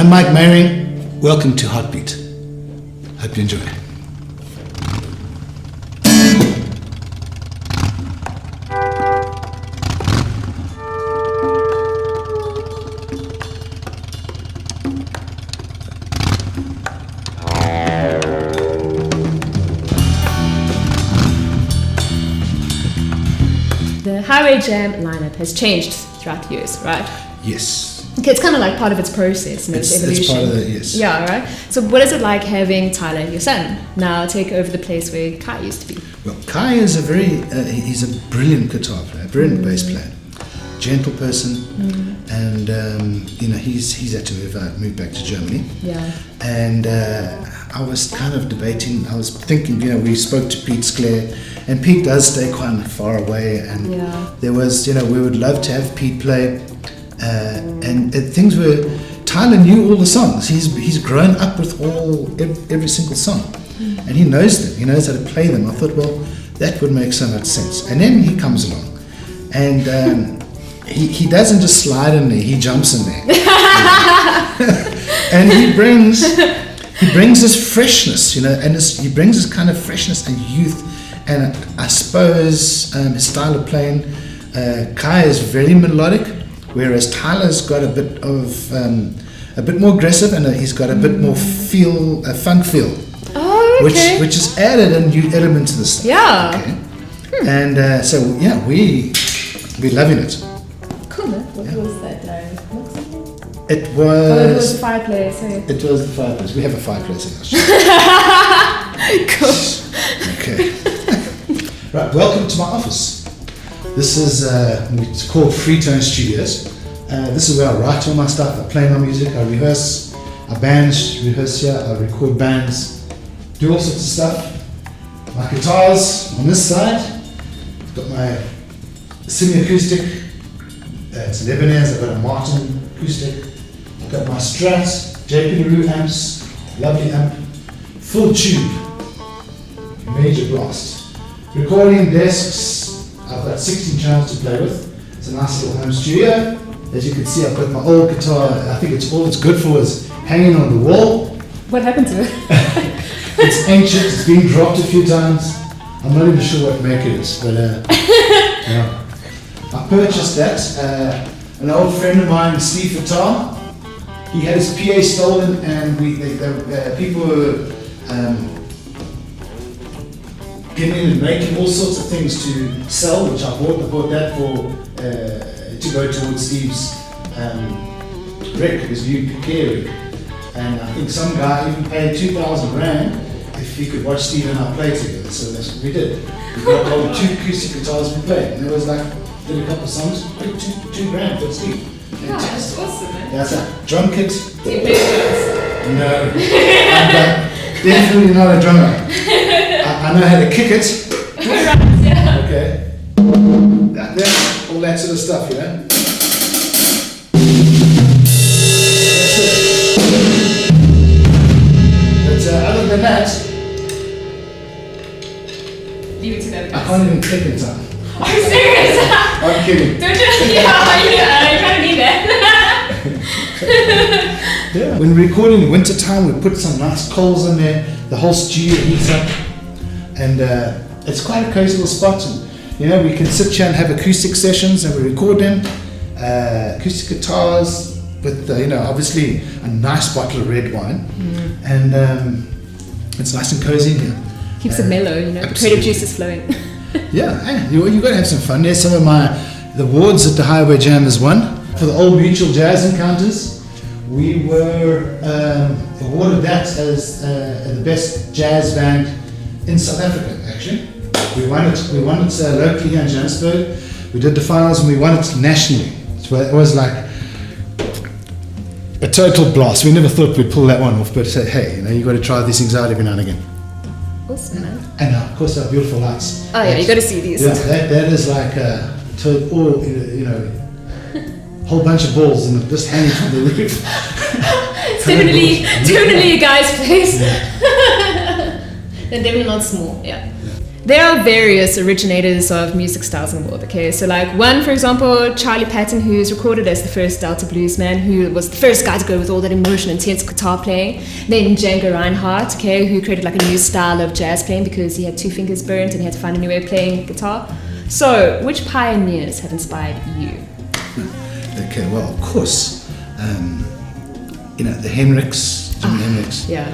I'm Mike Meiring. Welcome to Heartbeat. Hope you enjoy. The Highway Jam lineup has changed throughout the years, right? Yes. Okay, it's kind of like part of its process and its evolution. It's part of it, yes. Yeah, right? So what is it like having Tyler, your son, now take over the place where Kai used to be? Well, Kai is he's a brilliant guitar player, brilliant bass player, gentle person, and he's had to move back to Germany. Yeah. And I was kind of debating, I was thinking, we spoke to Pete Sclair, and Pete does stay quite far away, and there was, we would love to have Pete play. And things were, Tyler knew all the songs. He's grown up with every single song, and he knows them. He knows how to play them. I thought, well, that would make so much sense. And then he comes along, and he doesn't just slide in there. He jumps in there, and he brings this freshness, and he brings this kind of freshness and youth. And I suppose his style of playing, Kai is very melodic. Whereas Tyler's got a bit more aggressive, and he's got a bit more funk feel. Oh, okay. Which has added a new element to the stuff. Yeah. Okay. And we're loving it. Cool. What was that? It was. Oh, it was the fireplace. Hey? It was the fireplace. We have a fireplace in our Cool. Okay. Right. Welcome to my office. This is it's called Freetone Studios. This is where I write all my stuff, I play my music, I rehearse, our bands rehearse here, I record bands, do all sorts of stuff. My guitars on this side, I've got my semi-acoustic, it's Lebanese, I've got a Martin acoustic, I've got my Strat, JP LaRue amps, lovely amp, full tube, major blast. Recording desks, I've got 16 channels to play with. It's a nice little home studio. As you can see, I've got my old guitar. I think all it's good for is hanging on the wall. What happened to it? It's ancient. It's been dropped a few times. I'm not even sure what make it is, but I purchased that. An old friend of mine, Steve De Kock, he had his PA stolen, and people were giving and making all sorts of things to sell, which I bought. I bought that to go towards Steve's rig, his new PK rig. And I think some guy even paid 2,000 rand if he could watch Steve and I play together. So that's what we did. We got all 2 acoustic guitars we played, and it was like, did a couple of songs, paid 2 grand for Steve. Yeah, that's awesome, man. That's a drum kit. Do you play drums? No, I'm definitely not a drummer. I know how to kick it. Okay. All that sort of stuff, That's it. But other than that, leave it to them. I can't even click in time. Are you serious? I'm kidding. Don't you? Yeah, you kind of need that. Yeah. When we're recording in winter time, we put some nice coals in there. The whole studio heats up. And it's quite a cozy little spot, and we can sit here and have acoustic sessions, and we record them, acoustic guitars with obviously a nice bottle of red wine, and it's nice and cozy in here. Keeps it mellow, the creative juice is flowing. Yeah, you've got to have some fun. There's some of the awards that the Highway Jam has won for the Old Mutual Jazz Encounters. We were awarded that as the best jazz band in South Africa, actually. We won it locally here in Johannesburg. We did the finals and we won it nationally. So it was like a total blast. We never thought we'd pull that one off, but hey, you've got to try these things out every now and again. Awesome, man. And of course our beautiful lights. Oh yeah, you got to see these. Yeah, that is like whole bunch of balls and just hanging from the roof. It's definitely a guy's place. They're definitely not small, yeah. There are various originators of music styles in the world, okay? So like one, for example, Charlie Patton, who's recorded as the first Delta blues man, who was the first guy to go with all that emotion, intense guitar playing. Then Django Reinhardt, okay, who created like a new style of jazz playing because he had 2 fingers burnt and he had to find a new way of playing guitar. So, which pioneers have inspired you? Okay, well, of course, the Henriks, Jimi Hendrix. Yeah.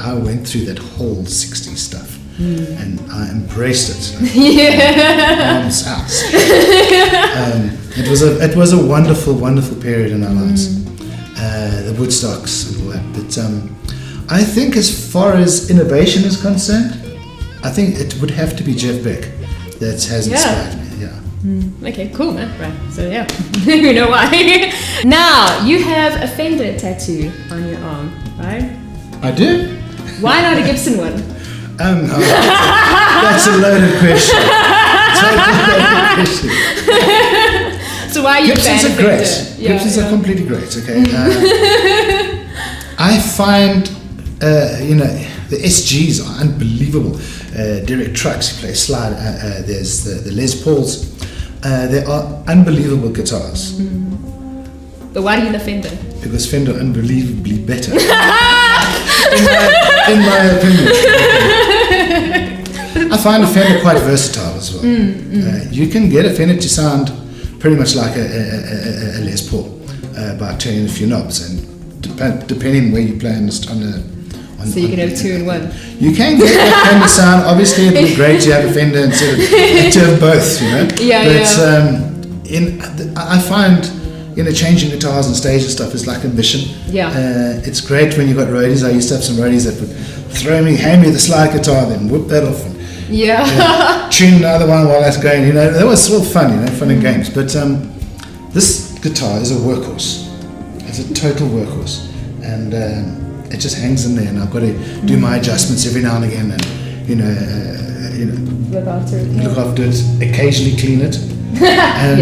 I went through that whole 60s stuff and I embraced it. Arms out. It was a wonderful, wonderful period in our lives. The Woodstocks and all that. But I think as far as innovation is concerned, I think it would have to be Jeff Beck that has inspired me. Yeah. Okay, cool, man. Right, so yeah, you know why. Now, you have a Fender tattoo on your arm, right? I do? Why not a Gibson one? That's a loaded question. So why are you Gibsons are great. Gibsons are completely great, okay? I find, the SGs are unbelievable. Derek Trucks, who plays slide. There's the Les Pauls. They are unbelievable guitars. But why do you love Fender? Because Fender are unbelievably better. in my opinion. I find a Fender quite versatile as well. You can get a Fender to sound pretty much like a Les Paul by turning a few knobs, and depending where you play on the so you can have 2 in 1. You can get that kind of sound. Obviously, it'd be great to have a Fender instead of to have both, But I find, changing guitars on stage and stuff is like a mission. Yeah. It's great when you've got roadies. I used to have some roadies that would hand me the slide guitar, then whip that off and tune another one while that's going. That was all fun, fun and games. But this guitar is a workhorse. It's a total workhorse, and it just hangs in there, and I've got to do my adjustments every now and again, and look after it, occasionally clean it, and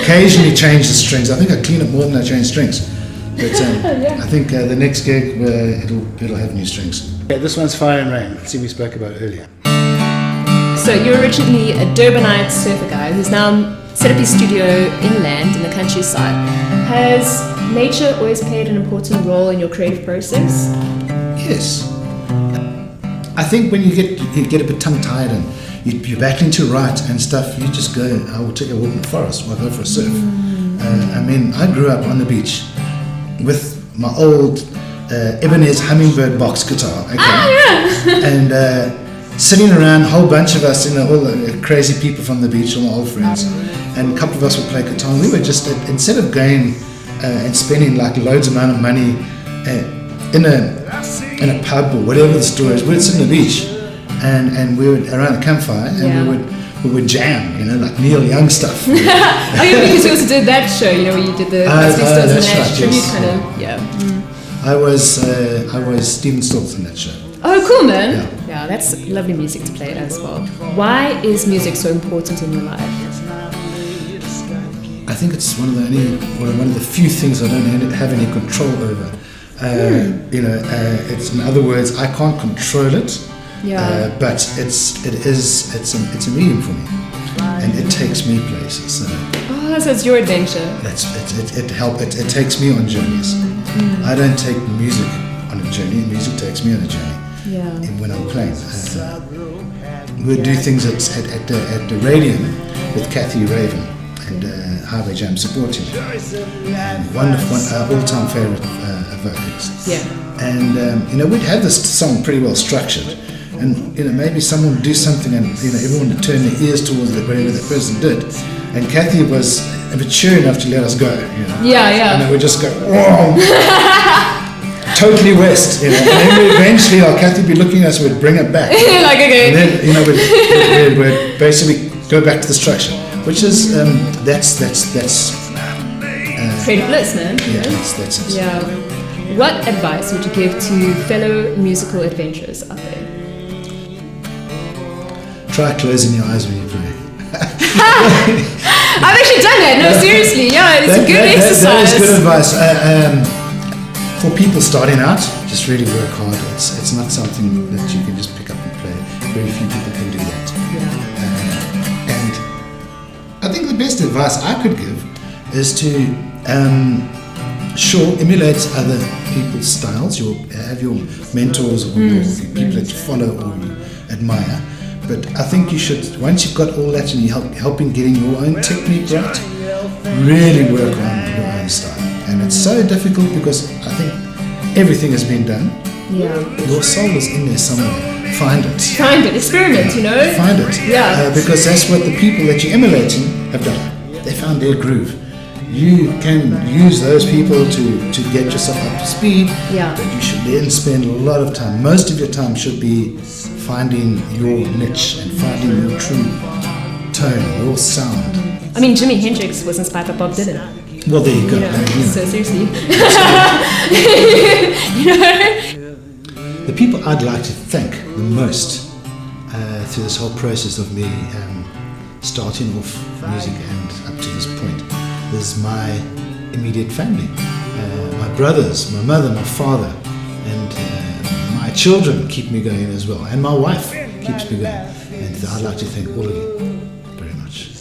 occasionally change the strings. I think I clean it more than I change strings, but I think the next gig it'll have new strings. Okay, this one's Fire and Rain. See, we spoke about earlier. So you're originally a Durbanite surfer guy who's now set up his studio inland in the countryside. Has nature always played an important role in your creative process? Yes. I think when you get a bit tongue-tied and you're battling to write and stuff, you just go, I will take a walk in the forest, or I'll go for a surf. I grew up on the beach with my old Ebenezer Hummingbird box guitar, and sitting around, a whole bunch of us, all the crazy people from the beach, all my old friends, and a couple of us would play guitar, and we were just, instead of going and spending like loads amount of money in a pub or whatever the store is, we'd sit on the beach and we would around a campfire and we would jam, like Neil Young stuff. Because you also did that show, where you did the Nash tribute kind of, I was Stephen Stills in that show. Oh, cool, man. Yeah, that's lovely music to play as well. Why is music so important in your life? I think it's one of the few things I don't have any control over. It's, in other words, I can't control it. But it's a medium for me, and it takes me places. So it's your adventure. It takes me on journeys. I don't take music on a journey. Music takes me on a journey. And when I'm playing, we'll do things at the Radium with Kathy Raven and Highway Jam support team. Wonderful, all-time favorite vocalist. And we'd have this song pretty well structured. And maybe someone would do something, and everyone would turn their ears towards whatever that person did. And Kathy was mature enough to let us go. And then we'd just go, whoa, totally west. And then eventually, Kathy would be looking at us, we'd bring it back. Like okay. And then we'd basically go back to the structure, which is that's creative bliss, man. That's it. What advice would you give to fellow musical adventurers out there? Try closing your eyes when you play. I've actually done that. No, seriously. It's a good exercise. That is good advice. For people starting out, just really work hard. It's not something that you can just Very few people can do that. Yeah. And I think the best advice I could give is to emulate other people's styles. Have your mentors or your people that you follow or you admire. But I think you should, once you've got all that and you're helping getting your own technique right, really work on your own style. And it's so difficult because I think everything has been done. Yeah. Your soul is in there somewhere. Find it. Find it. Experiment, you know? Find it. Yeah. Because that's what the people that you're emulating have done. They found their groove. You can use those people to get yourself up to speed. Yeah. But you should then spend a lot of time. Most of your time should be finding your niche and finding your true tone, your sound. I mean, Jimi Hendrix was inspired by Bob Dylan. Well, there you go. So seriously. You know? The people I'd like to thank the most through this whole process of me starting off music and up to this point is my immediate family. My brothers, my mother, my father, and my children keep me going as well. And my wife keeps me going. And I'd like to thank all of you very much.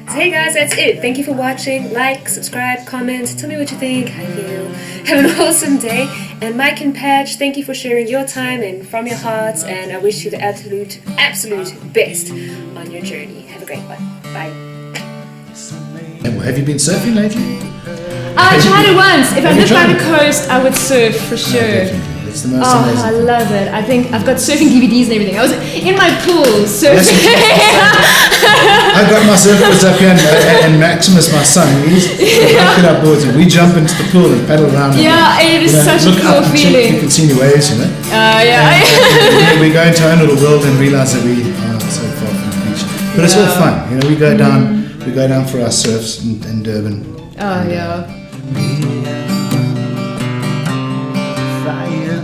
Hey guys, that's it. Thank you for watching. Like, subscribe, comment, tell me what you think, how you feel. Have an awesome day. And Mike and Patch, thank you for sharing your time and from your hearts. And I wish you the absolute best on your journey. Have a great one. Bye. And have you been surfing lately? I tried it once. If I lived by the coast, I would surf for sure. Definitely. It's the most amazing. I love it. I think I've got surfing DVDs and everything. I was in my pool surfing. I got my surfboards up here and Maximus, my son, he's looking up boards and we jump into the pool and paddle around. Yeah, it is such a cool feeling. You can see the waves, you know. Yeah. And we go into our own little world and realise that we are so far from the beach. But it's all fun, you know. We go down for our surfs in Durban. Oh yeah. Fire